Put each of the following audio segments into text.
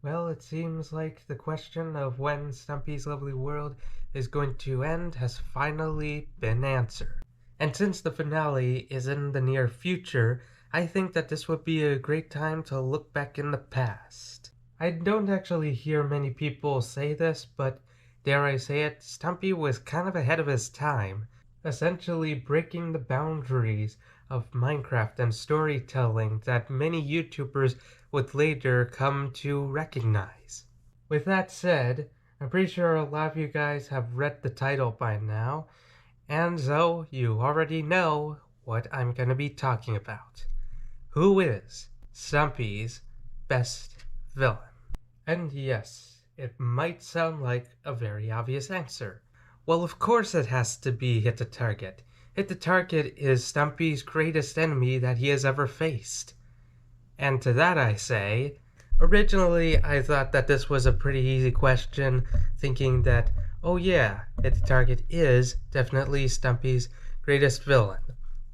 Well, it seems like the question of when Stumpy's Lovely World is going to end has finally been answered. And since the finale is in the near future, I think that this would be a great time to look back in the past. I don't actually hear many people say this, but dare I say it, Stumpy was kind of ahead of his time, essentially breaking the boundaries of Minecraft and storytelling that many YouTubers would later come to recognize. With that said, I'm pretty sure a lot of you guys have read the title by now, and so you already know what I'm going to be talking about. Who is Stumpy's best villain? And yes, it might sound like a very obvious answer. Well, of course it has to be Hit the Target. Hit the Target is Stumpy's greatest enemy that he has ever faced. And to that I say, originally I thought that this was a pretty easy question, thinking that, oh yeah, Hit the Target is definitely Stumpy's greatest villain.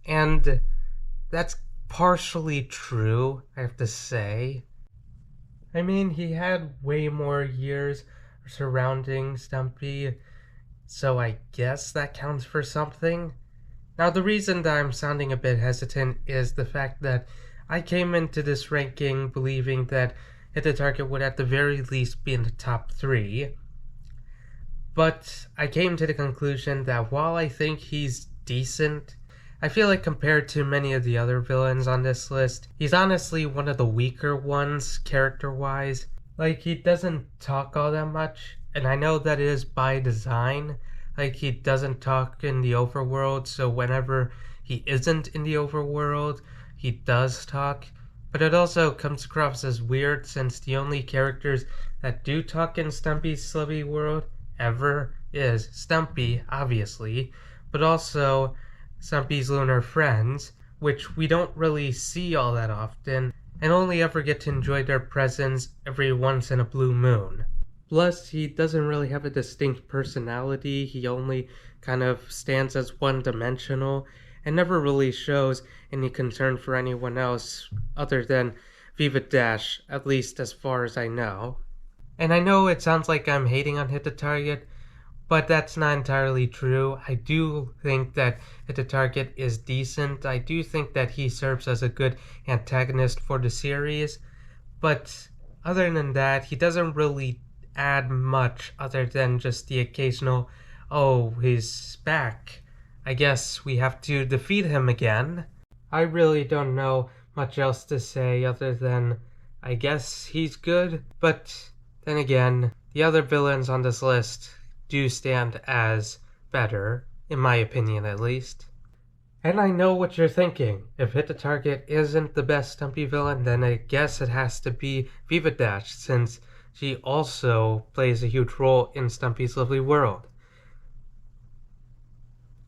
And that's partially true, I have to say. I mean, he had way more years surrounding Stumpy, so I guess that counts for something. Now, the reason that I'm sounding a bit hesitant is the fact that I came into this ranking believing that Hit the Target would at the very least be in the top 3. But I came to the conclusion that while I think he's decent, I feel like compared to many of the other villains on this list, he's honestly one of the weaker ones character-wise. Like, he doesn't talk all that much, and I know that is by design. Like, he doesn't talk in the overworld, so whenever he isn't in the overworld, he does talk. But it also comes across as weird since the only characters that do talk in Stumpy's Lovely World ever is Stumpy, obviously, but also Stumpy's lunar friends, which we don't really see all that often, and only ever get to enjoy their presence every once in a blue moon. Plus, he doesn't really have a distinct personality, he only kind of stands as one-dimensional, and never really shows any concern for anyone else other than Viva Dash, at least as far as I know. And I know it sounds like I'm hating on Hit the Target, but that's not entirely true. I do think that Hit the Target is decent. I do think that he serves as a good antagonist for the series. But other than that, he doesn't really add much other than just the occasional, oh, he's back. I guess we have to defeat him again. I really don't know much else to say other than, I guess he's good. But then again, the other villains on this list do stand as better, in my opinion at least. And I know what you're thinking. If Hit the Target isn't the best Stumpy villain, then I guess it has to be Viva Dash, since she also plays a huge role in Stumpy's Lovely World.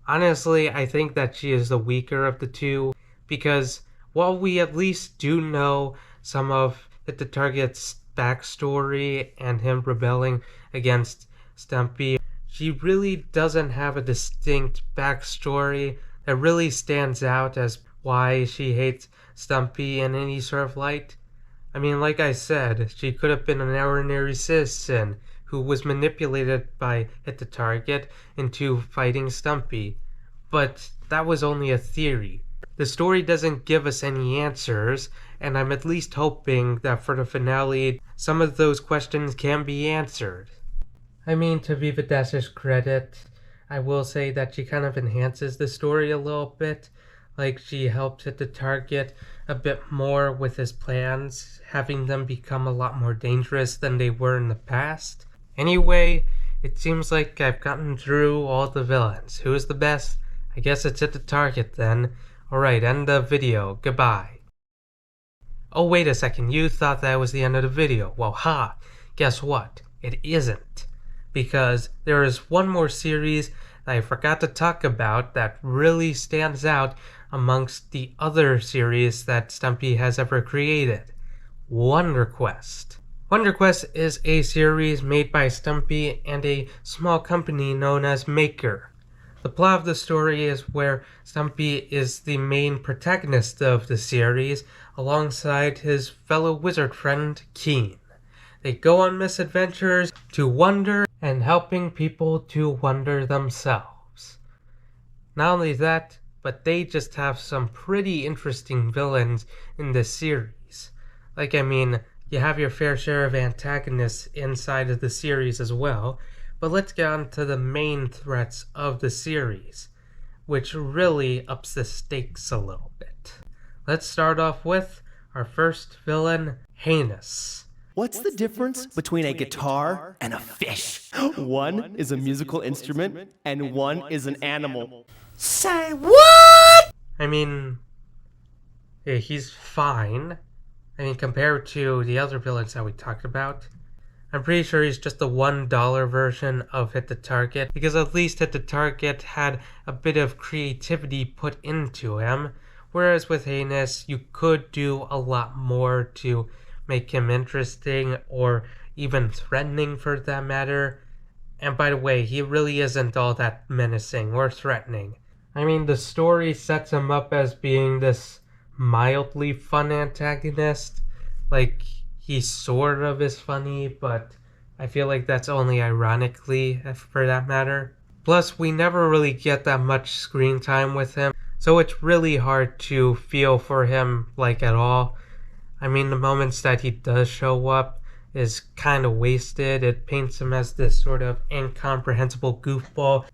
Honestly, I think that she is the weaker of the two, because while we at least do know some of Hit the Target's backstory and him rebelling against Stampy, she really doesn't have a distinct backstory that really stands out as why she hates Stampy in any sort of light. I mean, like I said, she could have been an ordinary citizen who was manipulated by Hit the Target into fighting Stampy, but that was only a theory. The story doesn't give us any answers, and I'm at least hoping that for the finale, some of those questions can be answered. I mean, to Viva Dash's credit, I will say that she kind of enhances the story a little bit. Like, she helped Hit the Target a bit more with his plans, having them become a lot more dangerous than they were in the past. Anyway, it seems like I've gotten through all the villains. Who is the best? I guess it's Hit the Target then. Alright, end the video. Goodbye. Oh, wait a second. You thought that was the end of the video. Well, ha! Guess what? It isn't. Because there is one more series that I forgot to talk about that really stands out amongst the other series that Stampy has ever created. Wonder Quest. Wonder Quest is a series made by Stampy and a small company known as Maker. The plot of the story is where Stampy is the main protagonist of the series alongside his fellow wizard friend Keen. They go on misadventures to wonder and helping people to wonder themselves. Not only that, but they just have some pretty interesting villains in this series. You have your fair share of antagonists inside of the series as well, but let's get on to the main threats of the series, which really ups the stakes a little bit. Let's start off with our first villain, Heinous. What's the difference between a guitar and a fish? One is a musical instrument, and one is an animal. Say what? He's fine. Compared to the other villains that we talked about, I'm pretty sure he's just the $1 version of Hit the Target, because at least Hit the Target had a bit of creativity put into him, whereas with Heinous, you could do a lot more to make him interesting, or even threatening for that matter. And by the way, he really isn't all that menacing or threatening. The story sets him up as being this mildly fun antagonist. He sort of is funny, but I feel like that's only ironically, for that matter. Plus, we never really get that much screen time with him, so it's really hard to feel for him, at all. The moments that he does show up is kind of wasted. It paints him as this sort of incomprehensible goofball.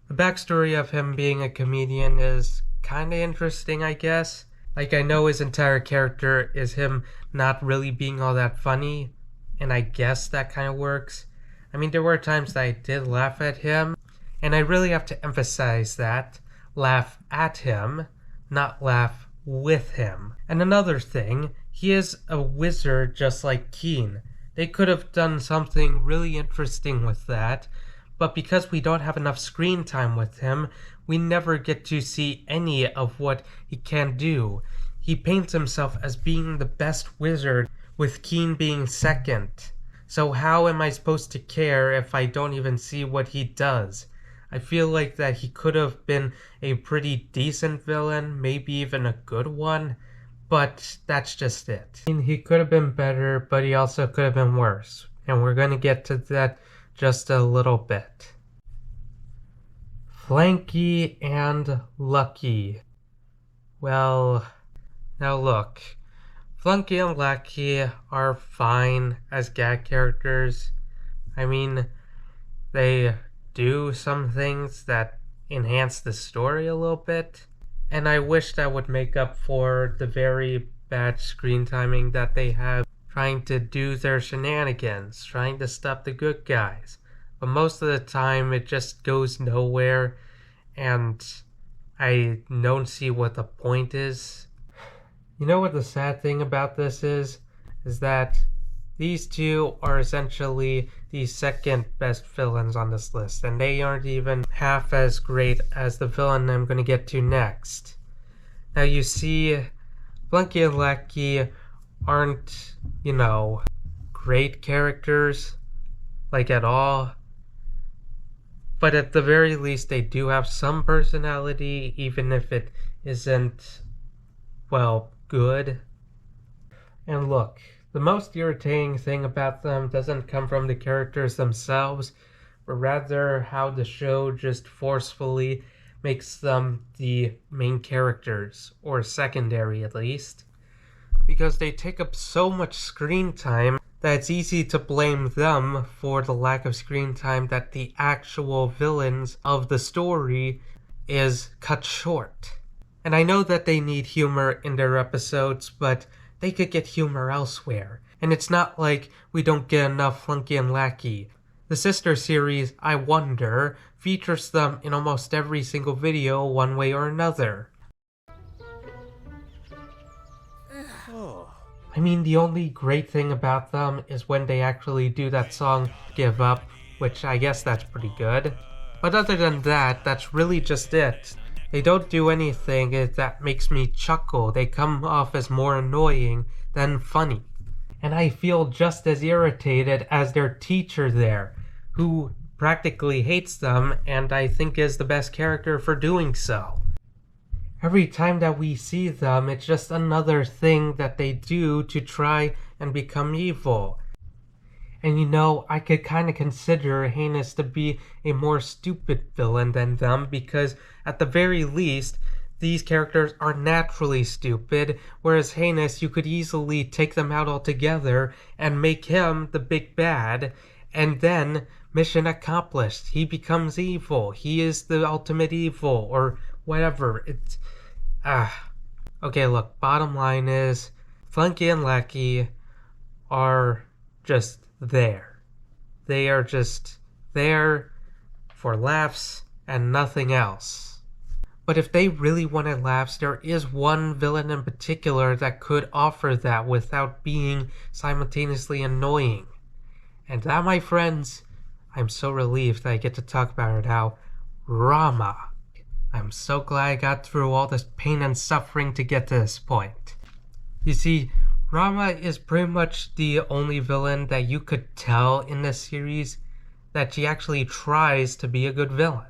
The backstory of him being a comedian is kind of interesting, I guess. I know his entire character is him not really being all that funny, and I guess that kind of works. There were times that I did laugh at him, and I really have to emphasize that. Laugh at him, not laugh with him. And another thing, he is a wizard just like Keen. They could have done something really interesting with that, but because we don't have enough screen time with him, we never get to see any of what he can do. He paints himself as being the best wizard, with Keen being second. So how am I supposed to care if I don't even see what he does? I feel like that he could have been a pretty decent villain, maybe even a good one, but that's just it. He could have been better, but he also could have been worse, and we're going to get to that just a little bit. Flunky and Lucky. Well, now look, Flunky and Lucky are fine as gag characters. They do some things that enhance the story a little bit, and I wish that would make up for the very bad screen timing that they have trying to do their shenanigans, trying to stop the good guys. But most of the time it just goes nowhere, and I don't see what the point is. You know what the sad thing about this is? Is that these two are essentially the second best villains on this list, and they aren't even half as great as the villain I'm going to get to next. Now you see, Flunky and Lucky aren't, great characters, at all. But at the very least, they do have some personality, even if it isn't, good. And look, the most irritating thing about them doesn't come from the characters themselves, but rather how the show just forcefully makes them the main characters, or secondary at least, because they take up so much screen time that it's easy to blame them for the lack of screen time that the actual villains of the story is cut short. And I know that they need humor in their episodes, but they could get humor elsewhere. And it's not like we don't get enough Flunky and Lucky. The sister series, I Wonder, features them in almost every single video one way or another. The only great thing about them is when they actually do that song, Give Up, which I guess that's pretty good. But other than that, that's really just it. They don't do anything that makes me chuckle. They come off as more annoying than funny. And I feel just as irritated as their teacher there, who practically hates them and I think is the best character for doing so. Every time that we see them, it's just another thing that they do to try and become evil. And you know, I could kind of consider Heinous to be a more stupid villain than them because, at the very least, these characters are naturally stupid, whereas Heinous, you could easily take them out altogether and make him the big bad, and then mission accomplished. He becomes evil. He is the ultimate evil, or whatever. It's okay, look, bottom line is Flunky and Lucky are just there. They are just there for laughs and nothing else. But if they really wanted laughs, there is one villain in particular that could offer that without being simultaneously annoying. And that, my friends, I'm so relieved that I get to talk about it now. Rama. I'm so glad I got through all this pain and suffering to get to this point. You see, Rama is pretty much the only villain that you could tell in this series that she actually tries to be a good villain.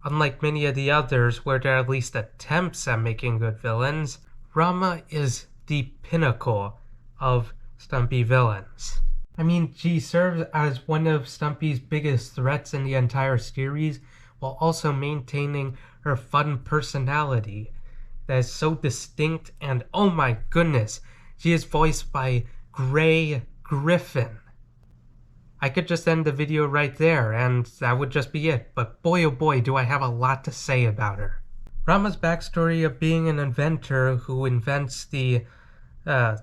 Unlike many of the others where there are at least attempts at making good villains, Rama is the pinnacle of Stampy villains. I mean, she serves as one of Stampy's biggest threats in the entire series, while also maintaining her fun personality that is so distinct, and oh my goodness, she is voiced by Gray Griffin. I could just end the video right there, and that would just be it, but boy oh boy do I have a lot to say about her. Rama's backstory of being an inventor who invents the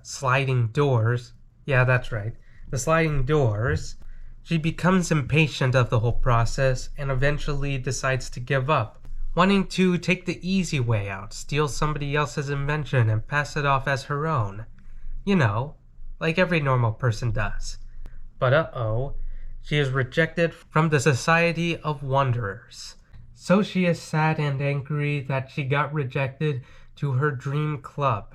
sliding doors, yeah, that's right, the sliding doors, she becomes impatient of the whole process and eventually decides to give up, wanting to take the easy way out, steal somebody else's invention and pass it off as her own. You know, like every normal person does. But uh-oh, she is rejected from the Society of Wanderers. So she is sad and angry that she got rejected to her dream club.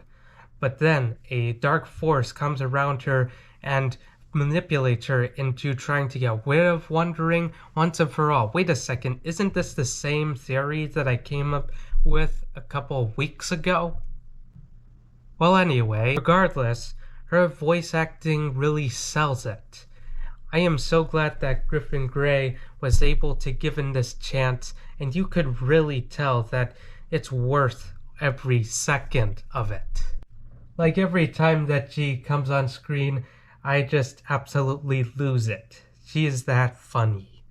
But then a dark force comes around her and manipulates her into trying to get rid of wandering once and for all. Wait a second, isn't this the same theory that I came up with a couple of weeks ago? Well, anyway, regardless, her voice acting really sells it. I am so glad that Griffin Grey was able to give him this chance, and you could really tell that it's worth every second of it. Like every time that she comes on screen, I just absolutely lose it. She is that funny.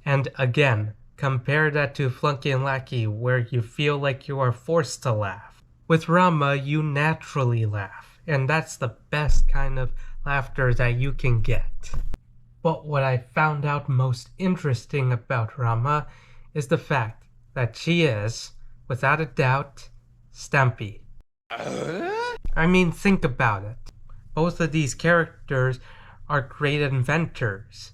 And again, compare that to Flunky and Lucky, where you feel like you are forced to laugh. With Rama, you naturally laugh, and that's the best kind of laughter that you can get. But what I found out most interesting about Rama is the fact that she is, without a doubt, Stampy. I mean, think about it. Both of these characters are great inventors.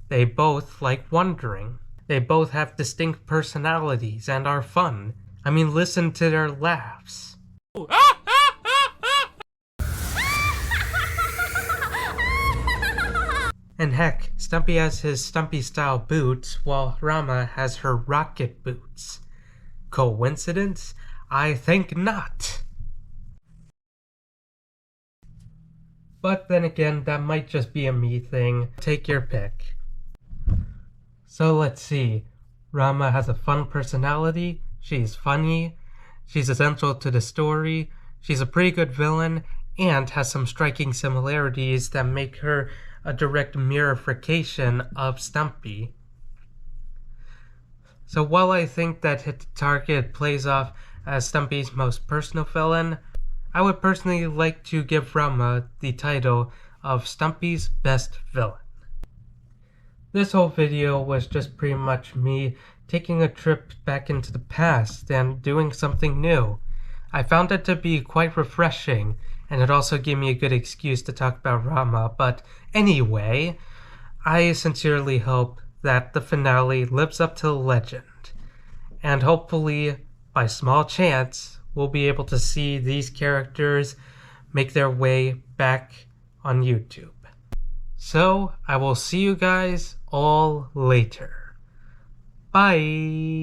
They both like wandering. They both have distinct personalities and are fun. I mean, listen to their laughs. And heck, Stampy has his Stampy-style boots, while Rama has her rocket boots. Coincidence? I think not. But then again, that might just be a me thing. Take your pick. So let's see. Rama has a fun personality, she's funny, she's essential to the story, she's a pretty good villain, and has some striking similarities that make her a direct mirrorification of Stampy. So while I think that Hit the Target plays off as Stampy's most personal villain, I would personally like to give Rama the title of Stampy's best villain. This whole video was just pretty much me taking a trip back into the past and doing something new. I found it to be quite refreshing, and it also gave me a good excuse to talk about Rama, but anyway, I sincerely hope that the finale lives up to the legend, and hopefully, by small chance, we'll be able to see these characters make their way back on YouTube. So, I will see you guys all later. Bye!